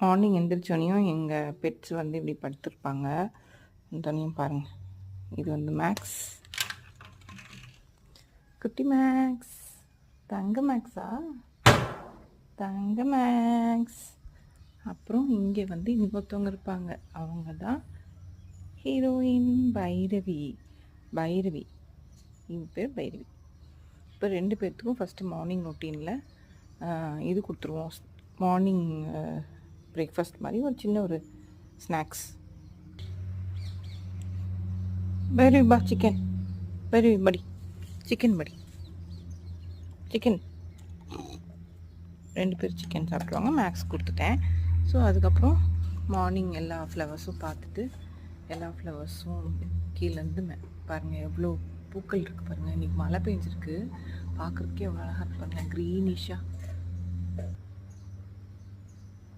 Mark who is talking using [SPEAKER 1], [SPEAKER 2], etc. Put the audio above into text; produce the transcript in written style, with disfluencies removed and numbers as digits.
[SPEAKER 1] Morning எந்திரிச்சோனையும் எங்கள் pets வந்து இப்படி படுத்திருப்பாங்க. அந்தோனையும் பாருங்கள். இது வந்து மேக்ஸ், குட்டி மேக்ஸ், தங்க மேக்ஸா, தங்க மேக்ஸ். அப்புறம் இங்கே வந்து இன்னொருத்தவங்க இருப்பாங்க, அவங்க தான் ஹீரோயின் பைரவி. பைரவி, இவங்க பேர் பைரவி. இப்போ 2 பேர்த்துக்கும் ஃபஸ்ட்டு மார்னிங் ரொட்டீனில் இது கொடுத்துருவோம். மார்னிங் பிரேக்ஃபாஸ்ட் மாதிரி ஒரு சின்ன ஒரு ஸ்நாக்ஸ். பைரவி பா, சிக்கன். பைரவி படி, சிக்கன் படி, சிக்கன். 2 பேர் சிக்கன் சாப்பிடுவாங்க. மேக்ஸ் கொடுத்துட்டேன். ஸோ அதுக்கப்புறம் மார்னிங் எல்லா ஃப்ளவர்ஸும் பார்த்துட்டு, எல்லா ஃப்ளவர்ஸும் கீழேருந்து பாருங்கள் எவ்வளோ பூக்கள் இருக்குது பாருங்கள். இன்றைக்கி மழை பெஞ்சிருக்கு, பார்க்குறதுக்கே எவ்வளோ அழகாக இருக்கு பாருங்கள், க்ரீனிஷாக.